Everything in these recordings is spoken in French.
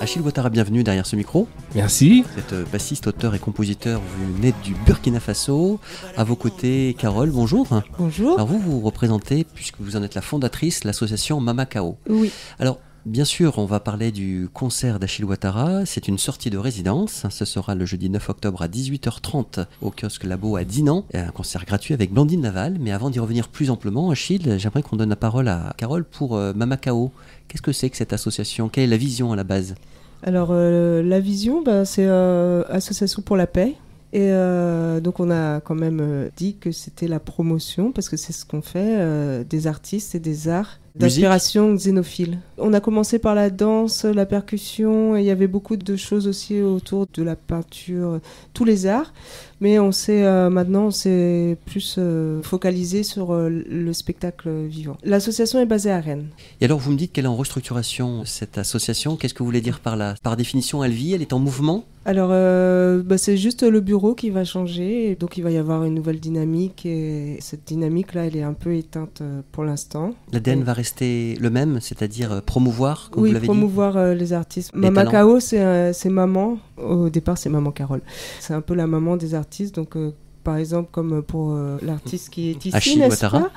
Achille Ouattara, bienvenue derrière ce micro. Merci. Vous êtes bassiste, auteur et compositeur, vous venez du Burkina Faso. À vos côtés, Carole, bonjour. Bonjour. Alors vous représentez, puisque vous en êtes la fondatrice, l'association Mama Kao. Oui. Alors, bien sûr, on va parler du concert d'Achille Ouattara. C'est une sortie de résidence. Ce sera le jeudi 9 octobre à 18h30 au kiosque Labo à Dinan. Un concert gratuit avec Blandine Laval. Mais avant d'y revenir plus amplement, Achille, j'aimerais qu'on donne la parole à Carole pour Mama Kao. Qu'est-ce que c'est que cette association? Quelle est la vision à la base? Alors, la vision, c'est Association pour la paix. Et donc, on a quand même dit que c'était la promotion, parce que c'est ce qu'on fait, des artistes et des arts d'inspiration xénophile. On a commencé par la danse, la percussion, et il y avait beaucoup de choses aussi autour de la peinture, tous les arts. Mais maintenant, on s'est plus focalisé sur le spectacle vivant. L'association est basée à Rennes. Et alors, vous me dites qu'elle est en restructuration, cette association. Qu'est-ce que vous voulez dire par là? Par définition, elle vit, elle est en mouvement? Alors, c'est juste le bureau qui va changer. Et donc, il va y avoir une nouvelle dynamique. Et cette dynamique-là, elle est un peu éteinte pour l'instant. L'ADN va rester le même, c'est-à-dire promouvoir, comme vous l'avez dit? Oui, promouvoir les artistes. Mama Kao, c'est maman. Au départ, c'est Maman Carole. C'est un peu la maman des artistes. Donc, par exemple, comme pour l'artiste qui est ici, Achille Ouattara.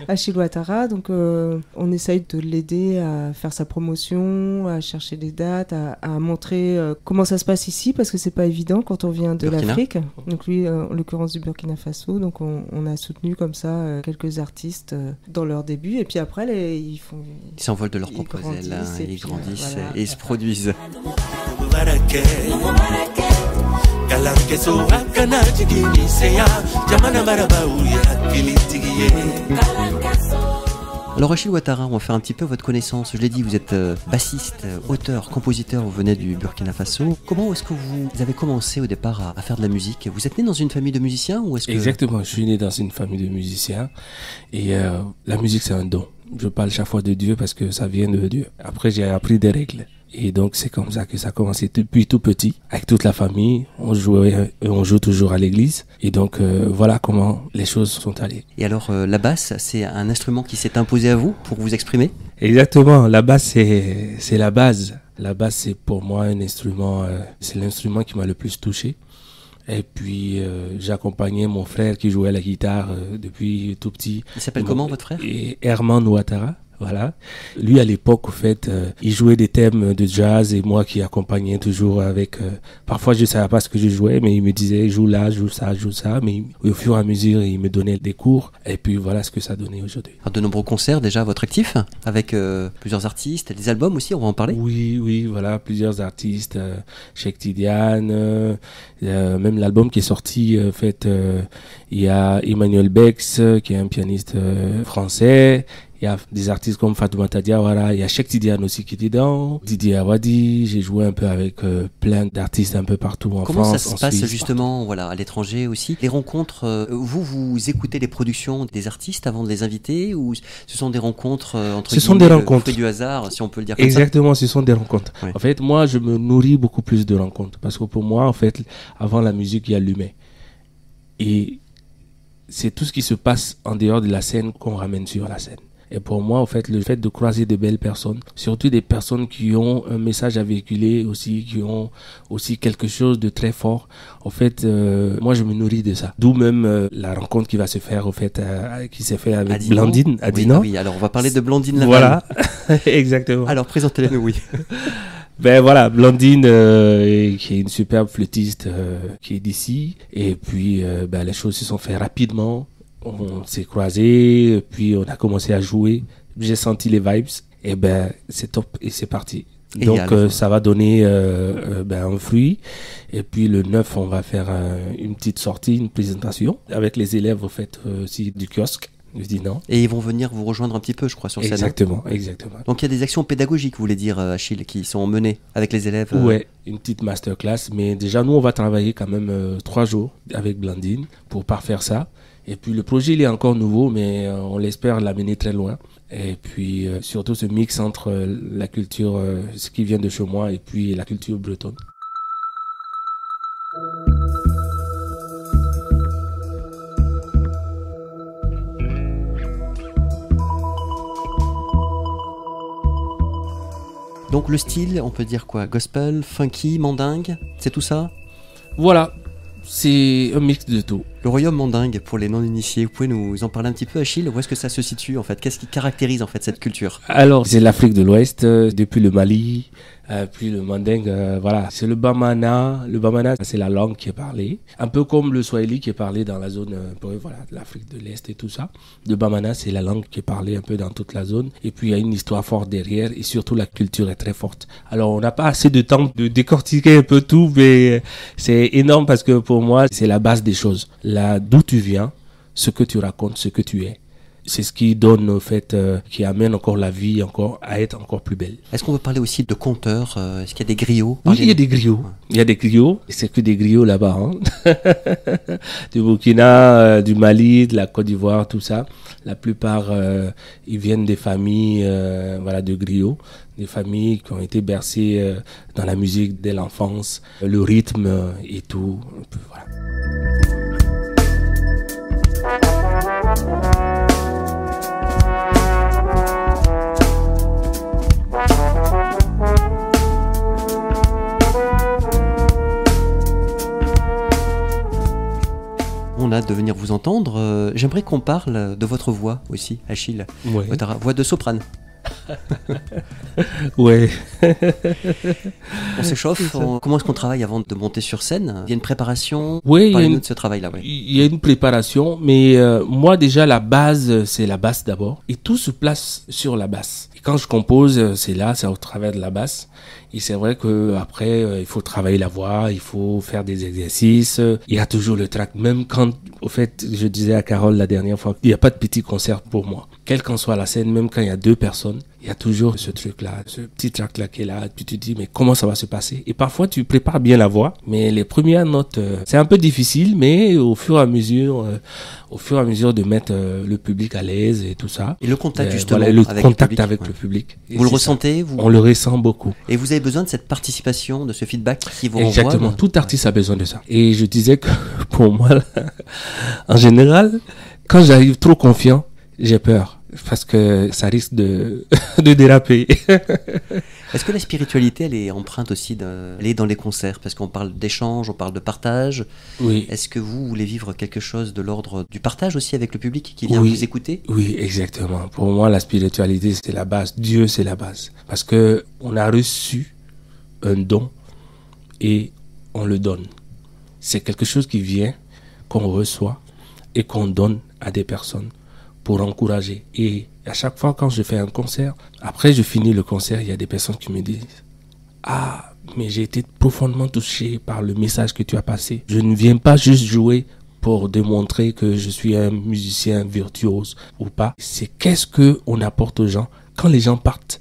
Achille Ouattara. Donc, on essaye de l'aider à faire sa promotion, à chercher des dates, à montrer comment ça se passe ici, parce que c'est pas évident quand on vient de l'Afrique. Donc, lui, en l'occurrence du Burkina Faso. Donc, on a soutenu comme ça quelques artistes dans leur début. Et puis après, ils s'envolent de leurs propres ailes, ils grandissent et ils se produisent. Alors Achille Ouattara, on va faire un petit peu votre connaissance. Je l'ai dit, vous êtes bassiste, auteur, compositeur, vous venez du Burkina Faso. Comment est-ce que vous avez commencé au départ à faire de la musique? Vous êtes né dans une famille de musiciens ou est-ce que... Exactement, je suis né dans une famille de musiciens et la musique c'est un don. Je parle chaque fois de Dieu parce que ça vient de Dieu. Après j'ai appris des règles. Et donc c'est comme ça que ça a commencé depuis tout petit, avec toute la famille. On joue toujours à l'église. Et donc voilà comment les choses sont allées. Et alors la basse, c'est un instrument qui s'est imposé à vous pour vous exprimer? Exactement, la basse c'est la base. La basse c'est pour moi un instrument, c'est l'instrument qui m'a le plus touché. Et puis j'accompagnais mon frère qui jouait la guitare depuis tout petit. Il s'appelle comment votre frère? Et Herman Ouattara. Voilà. Lui, à l'époque, au fait, il jouait des thèmes de jazz et moi qui accompagnais toujours avec... parfois, je ne savais pas ce que je jouais, mais il me disait, joue là, joue ça, joue ça. Mais au fur et à mesure, il me donnait des cours. Et puis, voilà ce que ça donnait aujourd'hui. Alors, de nombreux concerts déjà à votre actif, avec plusieurs artistes, des albums aussi, on va en parler? Oui, voilà, plusieurs artistes. Cheikh Tidiane, même l'album qui est sorti, en fait, il y a Emmanuel Bex, qui est un pianiste français. Il y a des artistes comme Fatoumata Diawara, il y a Cheikh Tidiane aussi qui est dedans, Didier Awadi, j'ai joué un peu avec plein d'artistes un peu partout en France, Comment ça se passe Suisse, justement à l'étranger aussi? Les rencontres, vous écoutez les productions des artistes avant de les inviter ou ce sont des rencontres entre guillemets, le fruit du hasard, si on peut le dire comme ça? Exactement, ce sont des rencontres. Ouais. En fait, moi, je me nourris beaucoup plus de rencontres parce que pour moi, en fait, avant la musique, il y a l'humain. Et c'est tout ce qui se passe en dehors de la scène qu'on ramène sur la scène. Et pour moi, en fait, le fait de croiser de belles personnes, surtout des personnes qui ont un message à véhiculer aussi, qui ont aussi quelque chose de très fort, en fait, moi, je me nourris de ça. D'où même la rencontre qui va se faire, en fait, qui s'est fait avec Blandine à Dinan. Oui, alors on va parler de Blandine Laval. Voilà, exactement. Alors, présentez-les-nous, oui. Ben voilà, Blandine, qui est une superbe flûtiste, qui est d'ici. Et puis, les choses se sont faites rapidement. On s'est croisés, puis on a commencé à jouer. J'ai senti les vibes, et c'est top, et c'est parti. Et donc ça va donner un fruit. Et puis le 9, on va faire une petite sortie, une présentation avec les élèves, en fait, aussi du kiosque. Je dis non. Et ils vont venir vous rejoindre un petit peu, je crois, sur scène. Exactement. Donc il y a des actions pédagogiques, vous voulez dire, Achille, qui sont menées avec les élèves. Ouais, une petite masterclass. Mais déjà, nous, on va travailler quand même 3 jours avec Blandine pour parfaire ça. Et puis le projet, il est encore nouveau, mais on l'espère l'amener très loin. Et puis surtout ce mix entre la culture, ce qui vient de chez moi, et puis la culture bretonne. Donc le style, on peut dire quoi? Gospel, funky, mandingue, c'est tout ça? Voilà, c'est un mix de tout. Le royaume mandingue, pour les non-initiés, vous pouvez nous en parler un petit peu, Achille? Où est-ce que ça se situe en fait? Qu'est-ce qui caractérise en fait cette culture? Alors, c'est l'Afrique de l'Ouest, depuis le Mali, puis le mandingue, voilà. C'est le Bamana. Le Bamana, c'est la langue qui est parlée. Un peu comme le Swahili qui est parlé dans la zone, voilà, de l'Afrique de l'Est et tout ça. Le Bamana, c'est la langue qui est parlée un peu dans toute la zone. Et puis, il y a une histoire forte derrière et surtout, la culture est très forte. Alors, on n'a pas assez de temps de décortiquer un peu tout, mais c'est énorme parce que pour moi, c'est la base des choses. Là, d'où tu viens, ce que tu racontes, ce que tu es. C'est ce qui donne, au fait, qui amène encore la vie encore à être encore plus belle. Est-ce qu'on peut parler aussi de conteurs? Est-ce qu'il y a des griots? Oui, il y a des griots. Il y a des griots. C'est que des griots là-bas. Hein. Du Burkina, du Mali, de la Côte d'Ivoire, tout ça. La plupart, ils viennent des familles voilà, de griots. Des familles qui ont été bercées dans la musique dès l'enfance. Le rythme et tout. Voilà. On a hâte de venir vous entendre. J'aimerais qu'on parle de votre voix aussi, Achille. Ouais. Votre voix de soprane. Ouais. On s'échauffe. Comment est-ce qu'on travaille avant de monter sur scène? Il y a une préparation? Oui, Parlez-nous de ce travail-là. Ouais. Il y a une préparation, mais moi déjà la base, c'est la basse d'abord. Et tout se place sur la basse. Et quand je compose, c'est au travers de la basse. Et c'est vrai que après, il faut travailler la voix, il faut faire des exercices. Il y a toujours le track. Même quand, au fait, je disais à Carole la dernière fois, il n'y a pas de petit concert pour moi. Quelle qu'en soit la scène, même quand il y a 2 personnes, il y a toujours ce truc-là, ce petit track-là qui est là. Puis tu te dis, mais comment ça va se passer? Et parfois, tu prépares bien la voix, mais les premières notes, c'est un peu difficile, mais au fur et à mesure de mettre le public à l'aise et tout ça. Et le contact, justement, voilà, le avec contact le public, avec ouais. le public. Et Vous le c'est ressentez? On le ressent beaucoup. Et vous avez besoin de cette participation, de ce feedback qui vous renvoie? Exactement, tout artiste a besoin de ça. Et je disais que pour moi, là, en général, quand j'arrive trop confiant, j'ai peur. Parce que ça risque de déraper. Est-ce que la spiritualité, elle est empreinte aussi elle est dans les concerts? Parce qu'on parle d'échange, on parle de partage. Oui. Est-ce que vous voulez vivre quelque chose de l'ordre du partage aussi avec le public qui vient Oui. vous écouter? Oui, exactement. Pour moi, la spiritualité, c'est la base. Dieu, c'est la base. Parce que on a reçu un don et on le donne. C'est quelque chose qui vient, qu'on reçoit et qu'on donne à des personnes pour encourager. Et à chaque fois quand je fais un concert, après je finis le concert, il y a des personnes qui me disent « Ah, mais j'ai été profondément touché par le message que tu as passé. Je ne viens pas juste jouer pour démontrer que je suis un musicien virtuose ou pas. C'est qu'est-ce qu'on apporte aux gens. Quand les gens partent,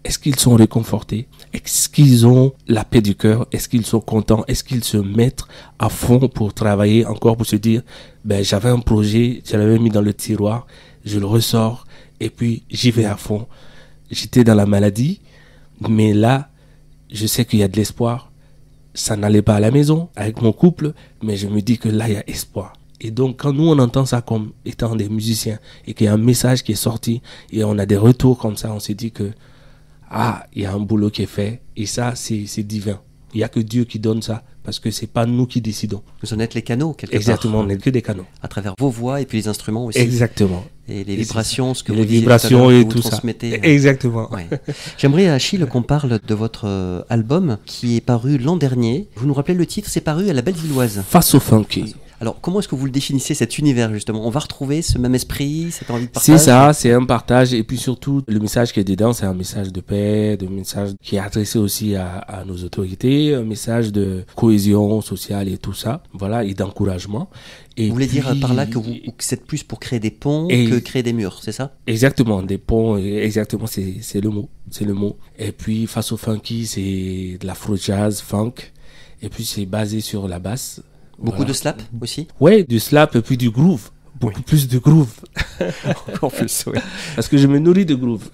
est-ce qu'ils sont réconfortés? Est-ce qu'ils ont la paix du cœur? Est-ce qu'ils sont contents? Est-ce qu'ils se mettent à fond pour travailler encore, pour se dire, ben, j'avais un projet, je l'avais mis dans le tiroir, je le ressors et puis j'y vais à fond. J'étais dans la maladie, mais là, je sais qu'il y a de l'espoir. Ça n'allait pas à la maison avec mon couple, mais je me dis que là, il y a espoir. Et donc, quand nous, on entend ça comme étant des musiciens et qu'il y a un message qui est sorti et on a des retours comme ça, on s'est dit que ah, il y a un boulot qui est fait et ça, c'est divin. Il n'y a que Dieu qui donne ça parce que c'est pas nous qui décidons. Vous en êtes les canaux, quelque Exactement, part. on n'est que des canaux. À travers vos voix et puis les instruments aussi. Exactement. Et les vibrations, ce que et vous les disiez vibrations tout à l'heure, et que tout vous transmettez. ça. Exactement. Ouais. J'aimerais, Achille, qu'on parle de votre album qui est paru l'an dernier. Vous nous rappelez le titre? C'est paru à la Bellevilloise. Face au funky. Alors, comment est-ce que vous le définissez, cet univers, justement? On va retrouver ce même esprit, cette envie de partage? C'est ça, c'est un partage. Et puis surtout, le message qui est dedans, c'est un message de paix, un message qui est adressé aussi à nos autorités, un message de cohésion sociale et tout ça. Voilà, et d'encouragement. Et vous voulez puis, dire par là que c'est plus pour créer des ponts que créer des murs, c'est ça? Exactement, des ponts, exactement, c'est le mot. C'est le mot. Et puis, face au funky, c'est de l'afro-jazz, funk. Et puis, c'est basé sur la basse. Beaucoup de slap aussi? Ouais, du slap et puis du groove. Beaucoup plus de groove. Encore plus, oui. Parce que je me nourris de groove.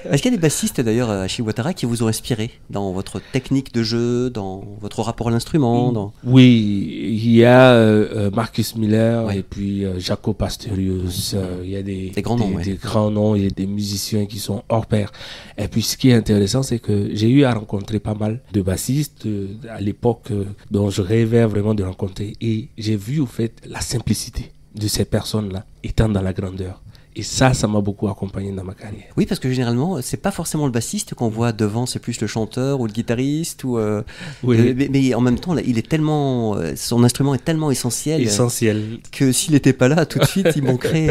Est-ce qu'il y a des bassistes d'ailleurs à Achille Ouattara qui vous ont inspiré dans votre technique de jeu, dans votre rapport à l'instrument Oui, il y a Marcus Miller Ouais. et puis Jaco Pastorius. Il y a des grands noms, ouais. des grands noms et des musiciens qui sont hors pair. Et puis ce qui est intéressant, c'est que j'ai eu à rencontrer pas mal de bassistes à l'époque dont je rêvais vraiment de rencontrer. Et j'ai vu au fait la simplicité de ces personnes-là étant dans la grandeur. Et ça m'a beaucoup accompagné dans ma carrière. Oui, parce que généralement, c'est pas forcément le bassiste qu'on voit devant, c'est plus le chanteur ou le guitariste. Oui. Mais en même temps, là, il est tellement, son instrument est tellement essentiel, Essentiel. que s'il n'était pas là, tout de suite, il manquerait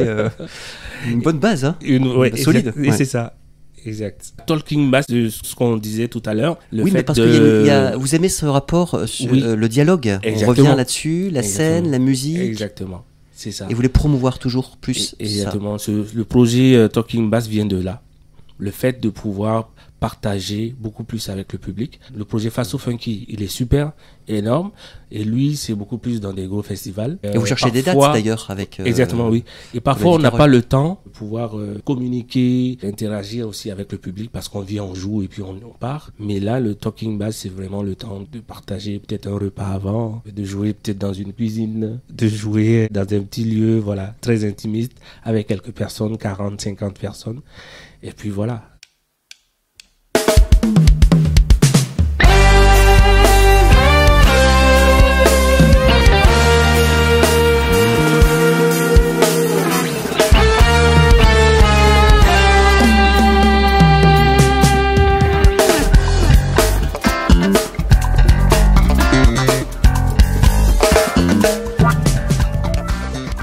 une bonne base, hein, Ouais, solide. exact. Et c'est ça. Exact. Talking bass, de ce qu'on disait tout à l'heure. Oui, mais parce que vous aimez ce rapport sur Oui. Le dialogue. Exactement. On revient là-dessus, la Exactement. scène, la musique. Exactement. C'est ça. Et vous voulez promouvoir toujours plus Exactement. Le projet Talking Bass vient de là. Le fait de pouvoir partager beaucoup plus avec le public. Le projet Faso Funky, il est super, énorme. Et lui, c'est beaucoup plus dans des gros festivals. Et vous cherchez des dates d'ailleurs avec... Exactement, oui. Et parfois, on n'a pas le temps de pouvoir communiquer, interagir aussi avec le public parce qu'on vient, on joue et puis on part. Mais là, le Talking Bass, c'est vraiment le temps de partager peut-être un repas avant, de jouer peut-être dans une cuisine, de jouer dans un petit lieu, voilà, très intimiste, avec quelques personnes, 40, 50 personnes. Et puis voilà.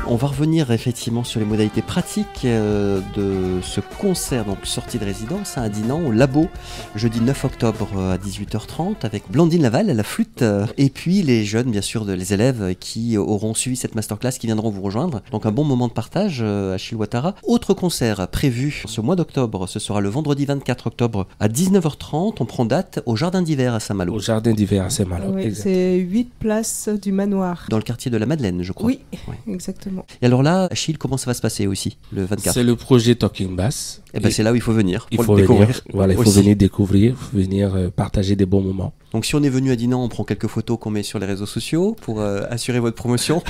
On va revenir effectivement sur les modalités pratiques de ce concert, donc sortie de résidence à Dinan, au Labo, jeudi 9 octobre à 18h30, avec Blandine Laval à la flûte, et puis les jeunes, bien sûr, les élèves qui auront suivi cette masterclass, qui viendront vous rejoindre. Donc un bon moment de partage à Achille Ouattara. Autre concert prévu ce mois d'octobre, ce sera le vendredi 24 octobre à 19h30. On prend date au Jardin d'hiver à Saint-Malo. Au Jardin d'hiver à Saint-Malo. Oui, c'est 8 places du manoir. Dans le quartier de la Madeleine, je crois. Oui, Ouais. exactement. Et alors là, Achille, comment ça va se passer aussi, le 24 ? C'est le projet Talking Bass. Et ben c'est là où il faut venir Il pour faut le découvrir. venir, voilà, il faut aussi. venir découvrir, venir partager des bons moments. Donc si on est venu à Dinan, on prend quelques photos qu'on met sur les réseaux sociaux pour assurer votre promotion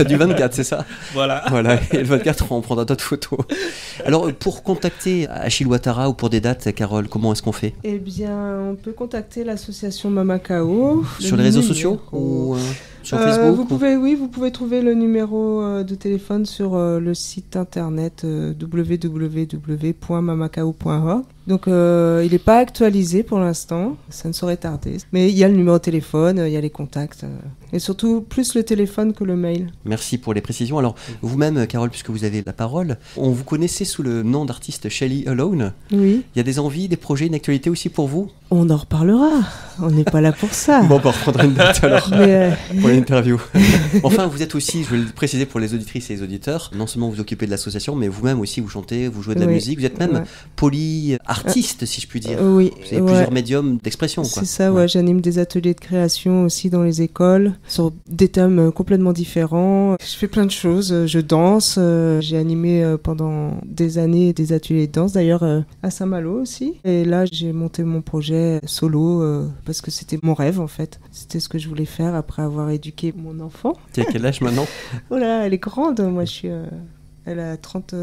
du 24, c'est ça ? Voilà. Voilà, et le 24, on prendra d'autres photos. Alors pour contacter Achille Ouattara ou pour des dates, Carole, comment est-ce qu'on fait ? Eh bien, on peut contacter l'association Mamacao. Sur les réseaux sociaux ou sur Facebook vous pouvez trouver le numéro de téléphone sur le site internet www.mamacao.org. Donc il n'est pas actualisé pour l'instant, ça ne saurait tarder. Mais il y a le numéro de téléphone, il y a les contacts. Et surtout, plus le téléphone que le mail. Merci pour les précisions. Alors, vous-même, Carole, puisque vous avez la parole, on vous connaissait sous le nom d'artiste Shelly Alone. Oui. Il y a des envies, des projets, une actualité aussi pour vous ? On en reparlera. On n'est pas là pour ça. Bon, on reprendra une date alors Mais, pour l'interview. Enfin, vous êtes aussi, je veux le préciser pour les auditrices et les auditeurs, non seulement vous occupez de l'association, mais vous-même aussi, vous chantez, vous jouez de la Oui. musique. Vous êtes même poly-artiste, si je puis dire. oui. Vous avez plusieurs médiums d'expression, quoi. C'est ça, ouais. J'anime des ateliers de création aussi dans les écoles, sur des thèmes complètement différents. Je fais plein de choses, je danse, j'ai animé pendant des années des ateliers de danse, d'ailleurs à Saint-Malo aussi. Et là, j'ai monté mon projet solo, parce que c'était mon rêve en fait. C'était ce que je voulais faire après avoir éduqué mon enfant. Tu as quel âge maintenant ? Oh là, elle est grande, moi je suis... elle a 30...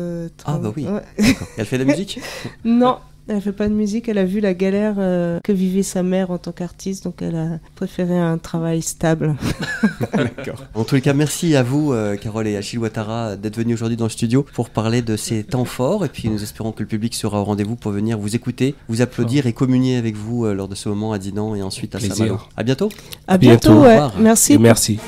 Ah bah oui, ouais. d'accord. Elle fait de la musique ? Non, elle fait pas de musique, elle a vu la galère que vivait sa mère en tant qu'artiste, donc elle a préféré un travail stable. D'accord. En tous les cas, merci à vous, Carole et Achille Ouattara, d'être venus aujourd'hui dans le studio pour parler de ces temps forts. Et puis nous espérons que le public sera au rendez-vous pour venir vous écouter, vous applaudir et communier avec vous lors de ce moment à Dinan et ensuite à Plaisir. Saint-Malo. À bientôt. À bientôt. bientôt, ouais. Au revoir. Merci. Et merci.